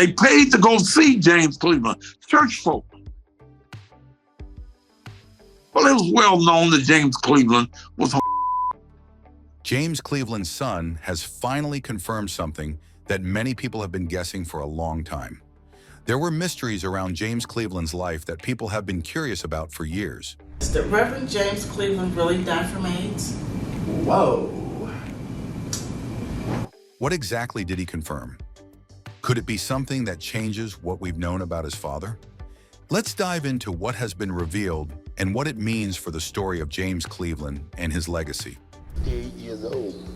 They paid to go see James Cleveland, church folk. Well, it was well known that James Cleveland was. James Cleveland's son has finally confirmed something that many people have been guessing for a long time. There were mysteries around James Cleveland's life that people have been curious about for years. Did Reverend James Cleveland really die from AIDS? Whoa. What exactly did he confirm? Could it be something that changes what we've known about his father? Let's dive into what has been revealed and what it means for the story of James Cleveland and his legacy. 8 years old.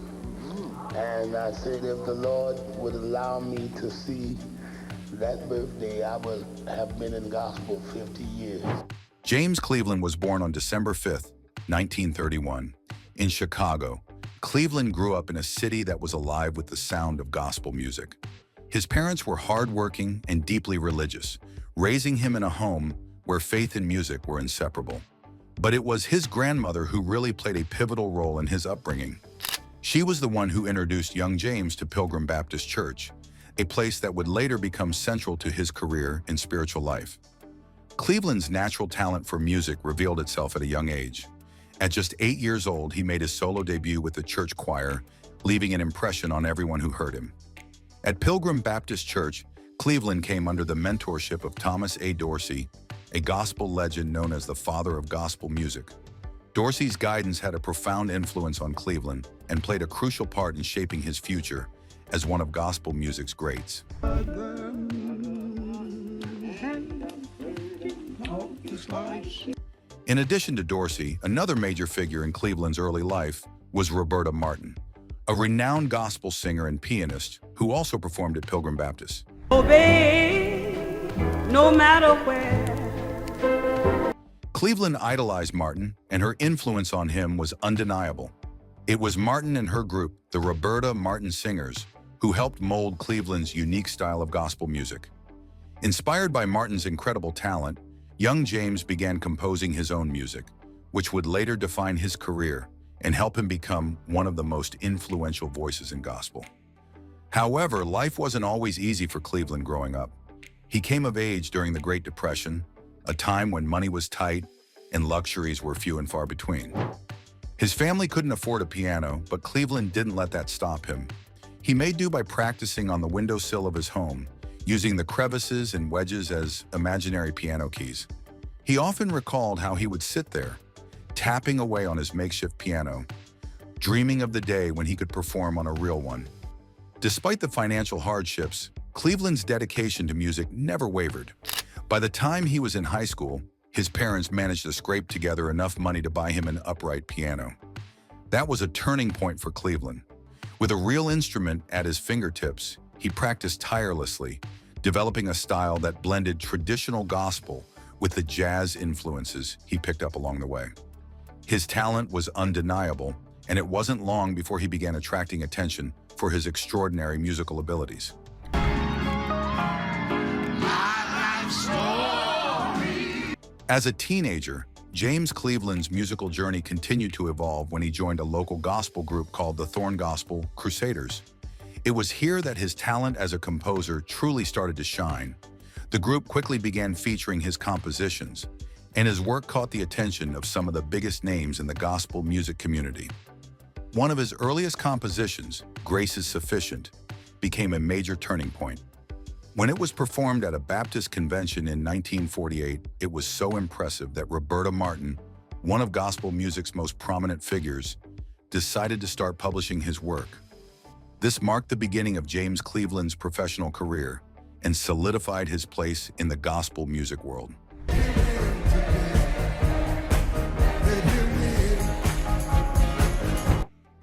And I said if the Lord would allow me to see that birthday, I would have been in gospel 50 years. James Cleveland was born on December 5th, 1931, in Chicago. Cleveland grew up in a city that was alive with the sound of gospel music. His parents were hardworking and deeply religious, raising him in a home where faith and music were inseparable. But it was his grandmother who really played a pivotal role in his upbringing. She was the one who introduced young James to Pilgrim Baptist Church, a place that would later become central to his career and spiritual life. Cleveland's natural talent for music revealed itself at a young age. At just 8 years old, he made his solo debut with the church choir, leaving an impression on everyone who heard him. At Pilgrim Baptist Church, Cleveland came under the mentorship of Thomas A. Dorsey, a gospel legend known as the father of gospel music. Dorsey's guidance had a profound influence on Cleveland and played a crucial part in shaping his future as one of gospel music's greats. In addition to Dorsey, another major figure in Cleveland's early life was Roberta Martin, a renowned gospel singer and pianist who also performed at Pilgrim Baptist. Obey, no matter where. Cleveland idolized Martin, and her influence on him was undeniable. It was Martin and her group, the Roberta Martin Singers, who helped mold Cleveland's unique style of gospel music. Inspired by Martin's incredible talent, young James began composing his own music, which would later define his career and help him become one of the most influential voices in gospel. However, life wasn't always easy for Cleveland growing up. He came of age during the Great Depression, a time when money was tight and luxuries were few and far between. His family couldn't afford a piano, but Cleveland didn't let that stop him. He made do by practicing on the windowsill of his home, using the crevices and wedges as imaginary piano keys. He often recalled how he would sit there, tapping away on his makeshift piano, dreaming of the day when he could perform on a real one. Despite the financial hardships, Cleveland's dedication to music never wavered. By the time he was in high school, his parents managed to scrape together enough money to buy him an upright piano. That was a turning point for Cleveland. With a real instrument at his fingertips, he practiced tirelessly, developing a style that blended traditional gospel with the jazz influences he picked up along the way. His talent was undeniable, and it wasn't long before he began attracting attention for his extraordinary musical abilities. As a teenager, James Cleveland's musical journey continued to evolve when he joined a local gospel group called the Thorn Gospel Crusaders. It was here that his talent as a composer truly started to shine. The group quickly began featuring his compositions, and his work caught the attention of some of the biggest names in the gospel music community. One of his earliest compositions, Grace is Sufficient, became a major turning point. When it was performed at a Baptist convention in 1948, it was so impressive that Roberta Martin, one of gospel music's most prominent figures, decided to start publishing his work. This marked the beginning of James Cleveland's professional career and solidified his place in the gospel music world.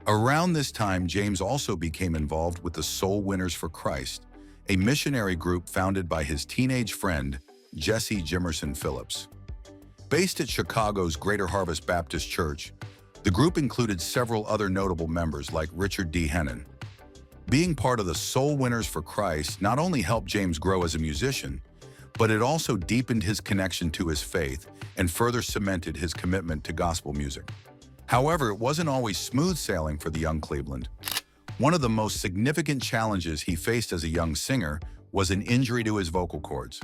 Around this time, James also became involved with the Soul Winners for Christ, a missionary group founded by his teenage friend, Jesse Jimerson Phillips. Based at Chicago's Greater Harvest Baptist Church, the group included several other notable members like Richard D. Hennon. Being part of the Soul Winners for Christ not only helped James grow as a musician, but it also deepened his connection to his faith and further cemented his commitment to gospel music. However, it wasn't always smooth sailing for the young Cleveland. One of the most significant challenges he faced as a young singer was an injury to his vocal cords.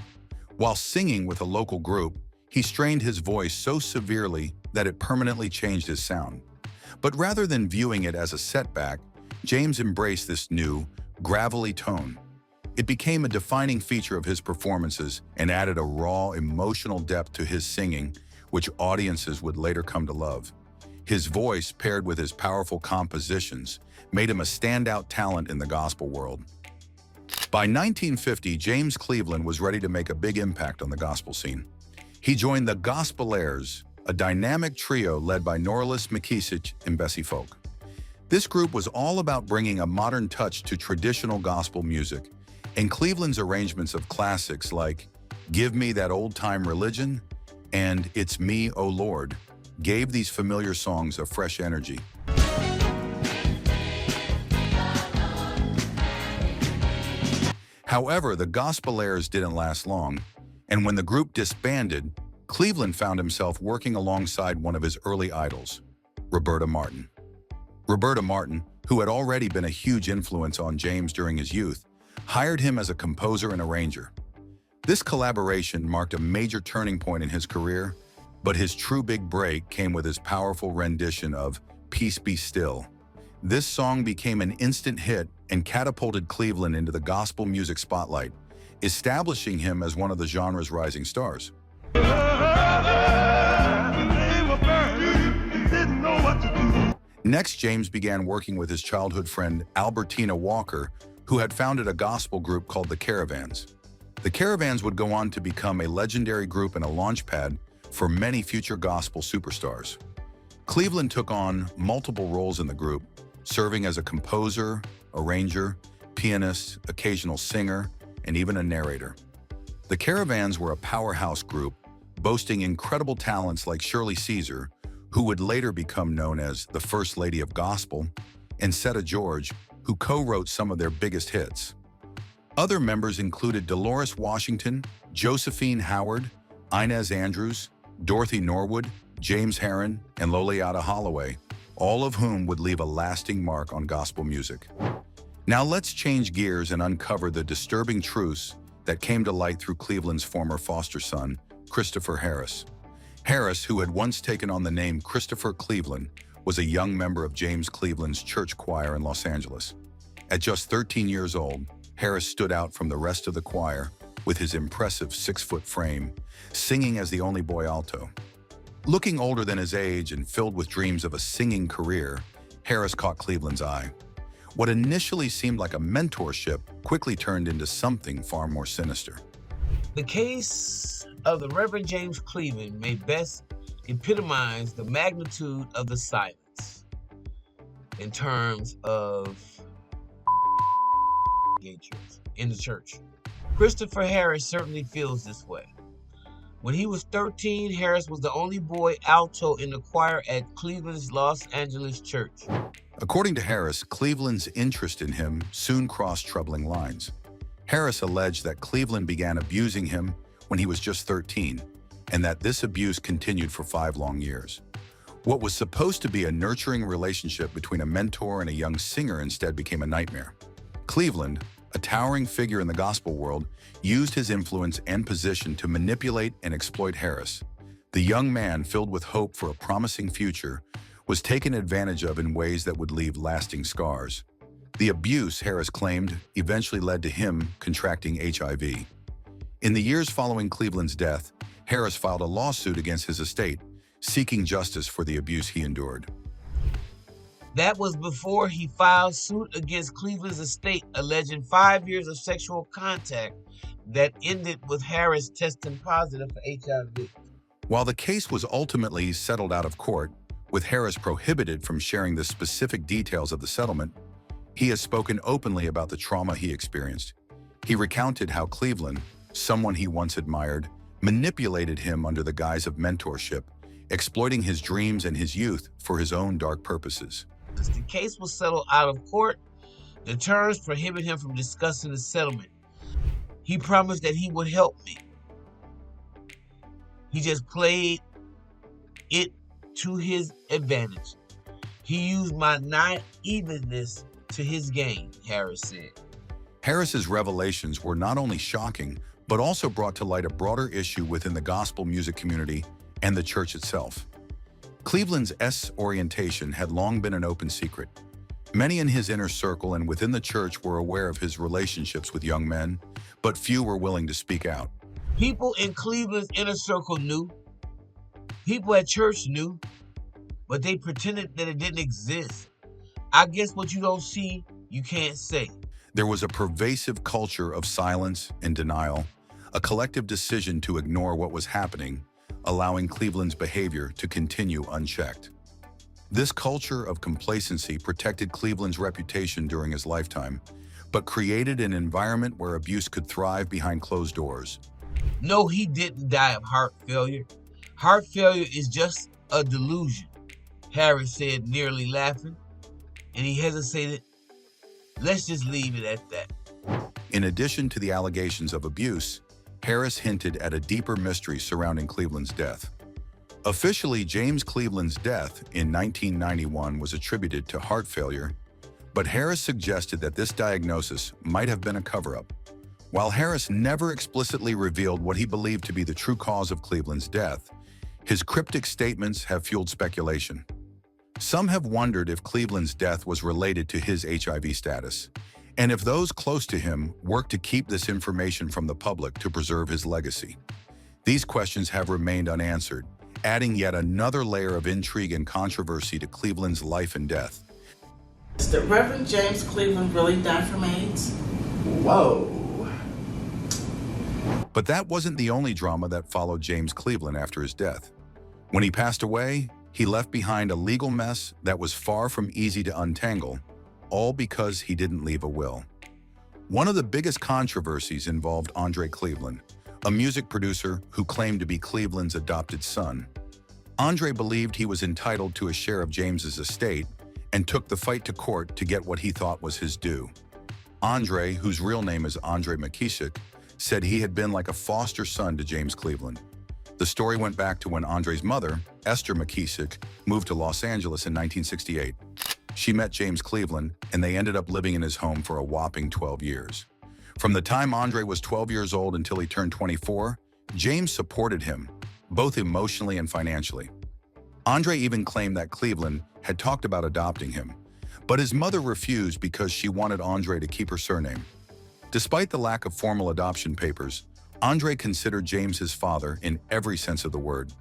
While singing with a local group, he strained his voice so severely that it permanently changed his sound. But rather than viewing it as a setback, James embraced this new, gravelly tone. It became a defining feature of his performances and added a raw, emotional depth to his singing, which audiences would later come to love. His voice, paired with his powerful compositions, made him a standout talent in the gospel world. By 1950, James Cleveland was ready to make a big impact on the gospel scene. He joined the Gospelaires, a dynamic trio led by Norlis McKeesick and Bessie Folk. This group was all about bringing a modern touch to traditional gospel music, and Cleveland's arrangements of classics like Give Me That Old-Time Religion and It's Me, O Lord gave these familiar songs a fresh energy. However, the Gospelaires didn't last long, and when the group disbanded, Cleveland found himself working alongside one of his early idols, Roberta Martin. Roberta Martin, who had already been a huge influence on James during his youth, hired him as a composer and arranger. This collaboration marked a major turning point in his career, but his true big break came with his powerful rendition of Peace Be Still. This song became an instant hit and catapulted Cleveland into the gospel music spotlight, establishing him as one of the genre's rising stars. Next, James began working with his childhood friend Albertina Walker, who had founded a gospel group called the Caravans. The Caravans would go on to become a legendary group and a launchpad for many future gospel superstars. Cleveland took on multiple roles in the group, serving as a composer, arranger, pianist, occasional singer, and even a narrator. The Caravans were a powerhouse group, boasting incredible talents like Shirley Caesar, who would later become known as the First Lady of Gospel, and Setta George, who co-wrote some of their biggest hits. Other members included Dolores Washington, Josephine Howard, Inez Andrews, Dorothy Norwood, James Herron, and Loliata Holloway, all of whom would leave a lasting mark on gospel music. Now let's change gears and uncover the disturbing truths that came to light through Cleveland's former foster son, Christopher Harris. Harris, who had once taken on the name Christopher Cleveland, was a young member of James Cleveland's church choir in Los Angeles. At just 13 years old, Harris stood out from the rest of the choir with his impressive 6-foot frame, singing as the only boy alto. Looking older than his age and filled with dreams of a singing career, Harris caught Cleveland's eye. What initially seemed like a mentorship quickly turned into something far more sinister. The case of the Reverend James Cleveland may best epitomize the magnitude of the silence in terms of in the church. Christopher Harris certainly feels this way. When he was 13, Harris was the only boy alto in the choir at Cleveland's Los Angeles church. According to Harris, Cleveland's interest in him soon crossed troubling lines. Harris alleged that Cleveland began abusing him when he was just 13, and that this abuse continued for 5 long years. What was supposed to be a nurturing relationship between a mentor and a young singer instead became a nightmare. Cleveland, a towering figure in the gospel world, used his influence and position to manipulate and exploit Harris. The young man, filled with hope for a promising future, was taken advantage of in ways that would leave lasting scars. The abuse, Harris claimed, eventually led to him contracting HIV. In the years following Cleveland's death, Harris filed a lawsuit against his estate, seeking justice for the abuse he endured. That was before he filed suit against Cleveland's estate, alleging 5 years of sexual contact that ended with Harris testing positive for HIV. While the case was ultimately settled out of court, with Harris prohibited from sharing the specific details of the settlement, he has spoken openly about the trauma he experienced. He recounted how Cleveland, someone he once admired, manipulated him under the guise of mentorship, exploiting his dreams and his youth for his own dark purposes. The case was settled out of court. The terms prohibit him from discussing the settlement. He promised that he would help me. He just played it to his advantage. He used my naivety to his gain, Harris said. Harris's revelations were not only shocking, but also brought to light a broader issue within the gospel music community and the church itself. Cleveland's orientation had long been an open secret. Many in his inner circle and within the church were aware of his relationships with young men, but few were willing to speak out. People in Cleveland's inner circle knew. People at church knew, but they pretended that it didn't exist. I guess what you don't see, you can't say. There was a pervasive culture of silence and denial, a collective decision to ignore what was happening, allowing Cleveland's behavior to continue unchecked. This culture of complacency protected Cleveland's reputation during his lifetime, but created an environment where abuse could thrive behind closed doors. No, he didn't die of heart failure. Heart failure is just a delusion, Harris said, nearly laughing, and he hesitated. Let's just leave it at that. In addition to the allegations of abuse, Harris hinted at a deeper mystery surrounding Cleveland's death. Officially, James Cleveland's death in 1991 was attributed to heart failure, but Harris suggested that this diagnosis might have been a cover-up. While Harris never explicitly revealed what he believed to be the true cause of Cleveland's death, his cryptic statements have fueled speculation. Some have wondered if Cleveland's death was related to his HIV status, and if those close to him worked to keep this information from the public to preserve his legacy. These questions have remained unanswered, adding yet another layer of intrigue and controversy to Cleveland's life and death. Did Reverend James Cleveland really die from AIDS? Whoa. But that wasn't the only drama that followed James Cleveland after his death. When he passed away, he left behind a legal mess that was far from easy to untangle, all because he didn't leave a will. One of the biggest controversies involved Andre Cleveland, a music producer who claimed to be Cleveland's adopted son. Andre believed he was entitled to a share of James's estate and took the fight to court to get what he thought was his due. Andre, whose real name is Andre McKeesick, said he had been like a foster son to James Cleveland. The story went back to when Andre's mother, Esther McKeesick, moved to Los Angeles in 1968. She met James Cleveland, and they ended up living in his home for a whopping 12 years. From the time Andre was 12 years old until he turned 24, James supported him, both emotionally and financially. Andre even claimed that Cleveland had talked about adopting him, but his mother refused because she wanted Andre to keep her surname. Despite the lack of formal adoption papers, Andre considered James his father in every sense of the word.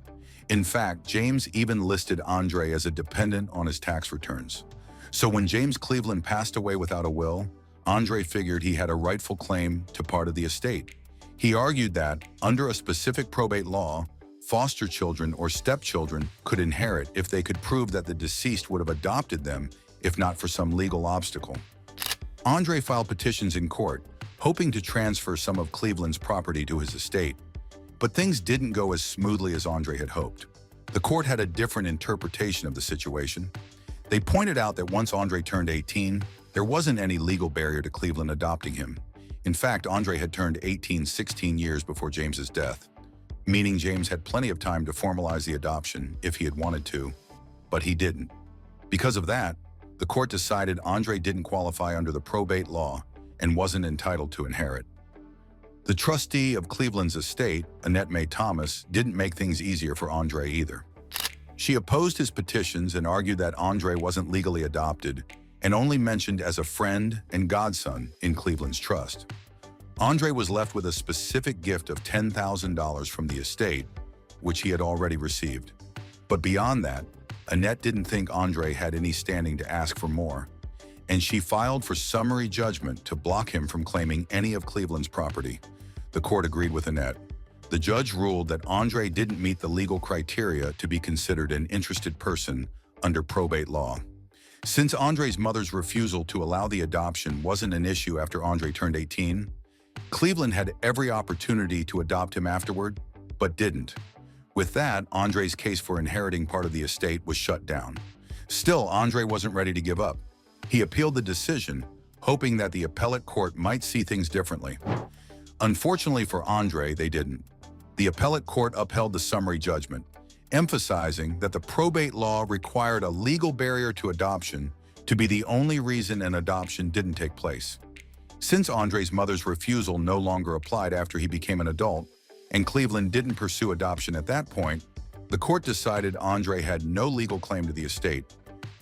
In fact, James even listed Andre as a dependent on his tax returns. So when James Cleveland passed away without a will, Andre figured he had a rightful claim to part of the estate. He argued that, under a specific probate law, foster children or stepchildren could inherit if they could prove that the deceased would have adopted them if not for some legal obstacle. Andre filed petitions in court, hoping to transfer some of Cleveland's property to his estate. But things didn't go as smoothly as Andre had hoped. The court had a different interpretation of the situation. They pointed out that once Andre turned 18, there wasn't any legal barrier to Cleveland adopting him. In fact, Andre had turned 18 16 years before James's death, meaning James had plenty of time to formalize the adoption if he had wanted to, but he didn't. Because of that, the court decided Andre didn't qualify under the probate law and wasn't entitled to inherit. The trustee of Cleveland's estate, Annette Mae Thomas, didn't make things easier for Andre either. She opposed his petitions and argued that Andre wasn't legally adopted and only mentioned as a friend and godson in Cleveland's trust. Andre was left with a specific gift of $10,000 from the estate, which he had already received. But beyond that, Annette didn't think Andre had any standing to ask for more, and she filed for summary judgment to block him from claiming any of Cleveland's property. The court agreed with Annette. The judge ruled that Andre didn't meet the legal criteria to be considered an interested person under probate law. Since Andre's mother's refusal to allow the adoption wasn't an issue after Andre turned 18, Cleveland had every opportunity to adopt him afterward, but didn't. With that, Andre's case for inheriting part of the estate was shut down. Still, Andre wasn't ready to give up. He appealed the decision, hoping that the appellate court might see things differently. Unfortunately for Andre, they didn't. The appellate court upheld the summary judgment, emphasizing that the probate law required a legal barrier to adoption to be the only reason an adoption didn't take place. Since Andre's mother's refusal no longer applied after he became an adult, and Cleveland didn't pursue adoption at that point, the court decided Andre had no legal claim to the estate.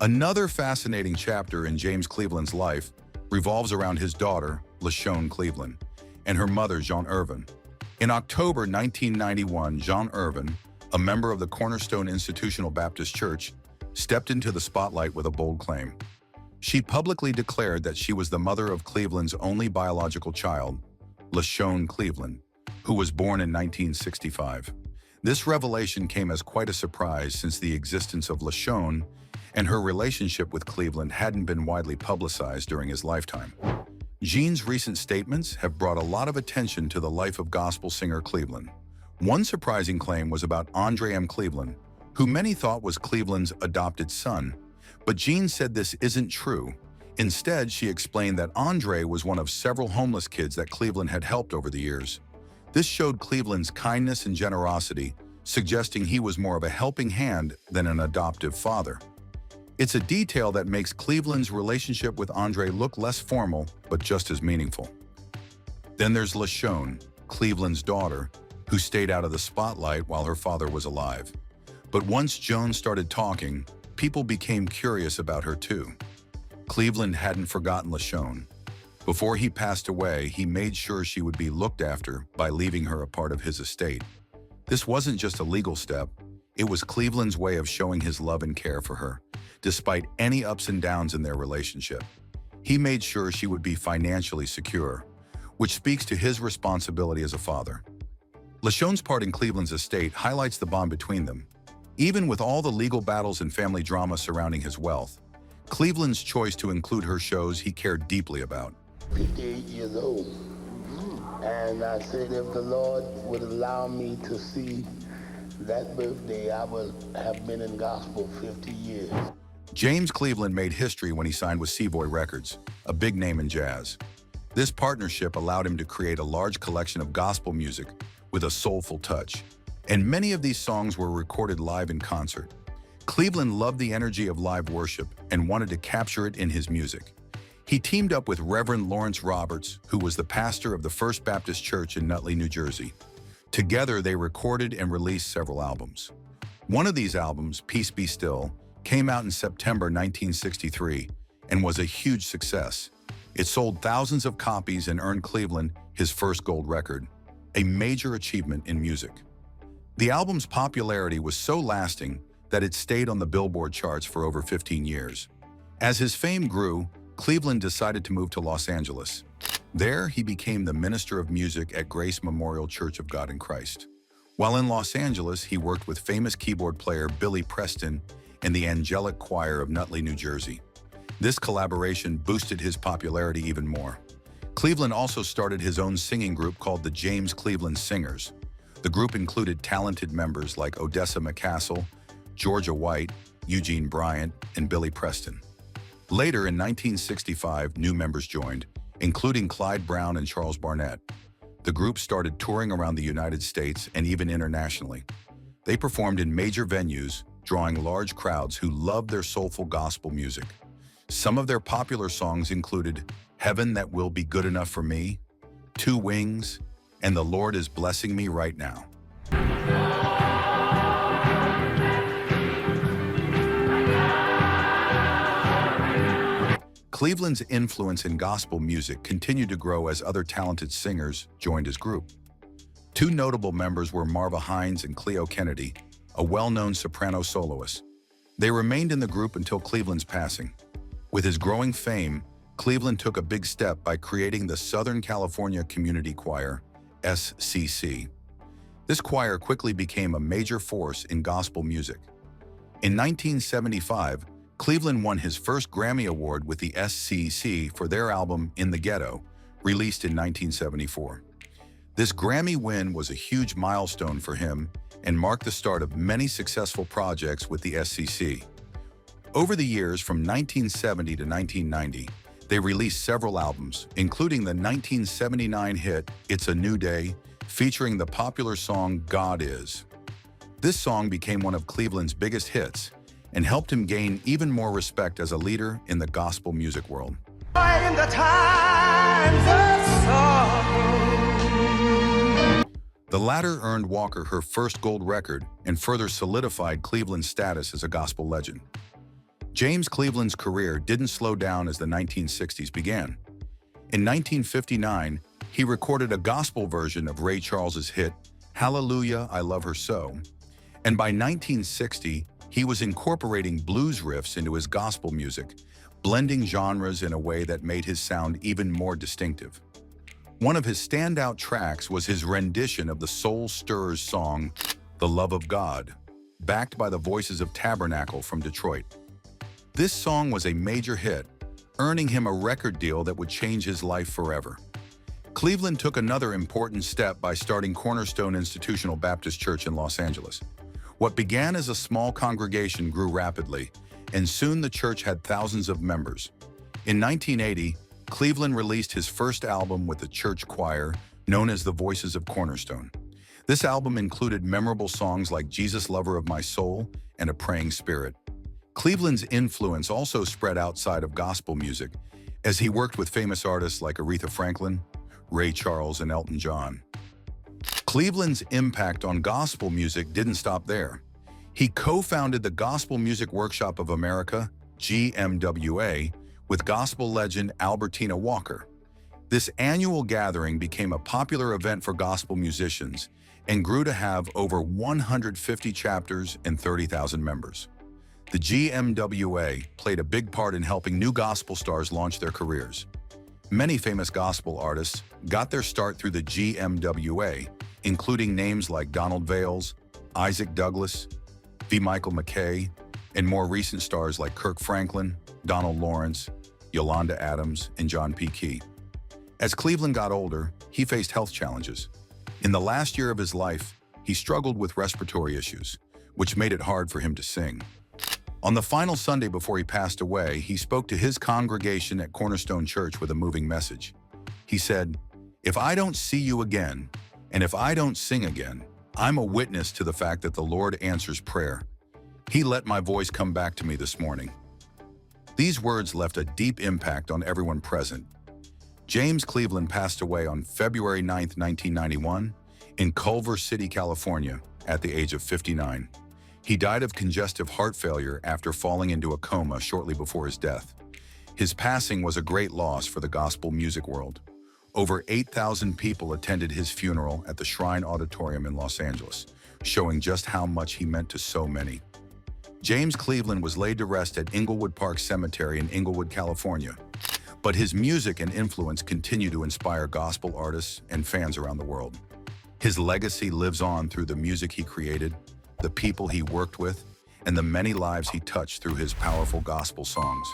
Another fascinating chapter in James Cleveland's life revolves around his daughter, LaShawn Cleveland, and her mother, Jean Irvin. In October 1991, Jean Irvin, a member of the Cornerstone Institutional Baptist Church, stepped into the spotlight with a bold claim. She publicly declared that she was the mother of Cleveland's only biological child, LaShawn Cleveland, who was born in 1965. This revelation came as quite a surprise since the existence of LaShawn and her relationship with Cleveland hadn't been widely publicized during his lifetime. Jean's recent statements have brought a lot of attention to the life of gospel singer Cleveland. One surprising claim was about Andre M. Cleveland, who many thought was Cleveland's adopted son, but Jean said this isn't true. Instead, she explained that Andre was one of several homeless kids that Cleveland had helped over the years. This showed Cleveland's kindness and generosity, suggesting he was more of a helping hand than an adoptive father. It's a detail that makes Cleveland's relationship with Andre look less formal, but just as meaningful. Then there's LaShawn, Cleveland's daughter, who stayed out of the spotlight while her father was alive. But once Joan started talking, people became curious about her too. Cleveland hadn't forgotten LaShawn. Before he passed away, he made sure she would be looked after by leaving her a part of his estate. This wasn't just a legal step, it was Cleveland's way of showing his love and care for her, despite any ups and downs in their relationship. He made sure she would be financially secure, which speaks to his responsibility as a father. LaShawn's part in Cleveland's estate highlights the bond between them. Even with all the legal battles and family drama surrounding his wealth, Cleveland's choice to include her shows he cared deeply about. 58 years old. And I said if the Lord would allow me to see that birthday, I would have been in gospel 50 years. James Cleveland made history when he signed with Savoy Records, a big name in jazz. This partnership allowed him to create a large collection of gospel music with a soulful touch, and many of these songs were recorded live in concert. Cleveland loved the energy of live worship and wanted to capture it in his music. He teamed up with Reverend Lawrence Roberts, who was the pastor of the First Baptist Church in Nutley, New Jersey. Together, they recorded and released several albums. One of these albums, Peace Be Still, came out in September 1963 and was a huge success. It sold thousands of copies and earned Cleveland his first gold record, a major achievement in music. The album's popularity was so lasting that it stayed on the Billboard charts for over 15 years. As his fame grew, Cleveland decided to move to Los Angeles. There, he became the minister of music at Grace Memorial Church of God in Christ. While in Los Angeles, he worked with famous keyboard player Billy Preston and the Angelic Choir of Nutley, New Jersey. This collaboration boosted his popularity even more. Cleveland also started his own singing group called the James Cleveland Singers. The group included talented members like Odessa McCassell, Georgia White, Eugene Bryant, and Billy Preston. Later in 1965, new members joined, including Clyde Brown and Charles Barnett. The group started touring around the United States and even internationally. They performed in major venues, drawing large crowds who loved their soulful gospel music. Some of their popular songs included Heaven That Will Be Good Enough for Me, Two Wings, and The Lord Is Blessing Me Right Now. Cleveland's influence in gospel music continued to grow as other talented singers joined his group. Two notable members were Marva Hines and Cleo Kennedy, a well-known soprano soloist. They remained in the group until Cleveland's passing. With his growing fame, Cleveland took a big step by creating the Southern California Community Choir, SCC. This choir quickly became a major force in gospel music. In 1975, Cleveland won his first Grammy Award with the SCC for their album In the Ghetto, released in 1974. This Grammy win was a huge milestone for him and marked the start of many successful projects with the SCC. Over the years from 1970 to 1990, they released several albums, including the 1979 hit It's a New Day, featuring the popular song God Is. This song became one of Cleveland's biggest hits and helped him gain even more respect as a leader in the gospel music world. In the time times of sorrow. The latter earned Walker her first gold record and further solidified Cleveland's status as a gospel legend. James Cleveland's career didn't slow down as the 1960s began. In 1959, he recorded a gospel version of Ray Charles's hit, Hallelujah, I Love Her So, and by 1960, he was incorporating blues riffs into his gospel music, blending genres in a way that made his sound even more distinctive. One of his standout tracks was his rendition of the Soul Stirrers song, The Love of God, backed by the voices of Tabernacle from Detroit. This song was a major hit, earning him a record deal that would change his life forever. Cleveland took another important step by starting Cornerstone Institutional Baptist Church in Los Angeles. What began as a small congregation grew rapidly, and soon the church had thousands of members. In 1980, Cleveland released his first album with the church choir, known as the Voices of Cornerstone. This album included memorable songs like Jesus Lover of My Soul and A Praying Spirit. Cleveland's influence also spread outside of gospel music, as he worked with famous artists like Aretha Franklin, Ray Charles, and Elton John. Cleveland's impact on gospel music didn't stop there. He co-founded the Gospel Music Workshop of America, GMWA, with gospel legend Albertina Walker. This annual gathering became a popular event for gospel musicians and grew to have over 150 chapters and 30,000 members. The GMWA played a big part in helping new gospel stars launch their careers. Many famous gospel artists got their start through the GMWA, including names like Donald Vales, Isaac Douglas, V. Michael McKay, and more recent stars like Kirk Franklin, Donald Lawrence, Yolanda Adams, and John P. Key. As Cleveland got older, he faced health challenges. In the last year of his life, he struggled with respiratory issues, which made it hard for him to sing. On the final Sunday before he passed away, he spoke to his congregation at Cornerstone Church with a moving message. He said, "If I don't see you again, and if I don't sing again, I'm a witness to the fact that the Lord answers prayer. He let my voice come back to me this morning." These words left a deep impact on everyone present. James Cleveland passed away on February 9, 1991, in Culver City, California, at the age of 59. He died of congestive heart failure after falling into a coma shortly before his death. His passing was a great loss for the gospel music world. Over 8,000 people attended his funeral at the Shrine Auditorium in Los Angeles, showing just how much he meant to so many. James Cleveland was laid to rest at Inglewood Park Cemetery in Inglewood, California, but his music and influence continue to inspire gospel artists and fans around the world. His legacy lives on through the music he created, the people he worked with, and the many lives he touched through his powerful gospel songs.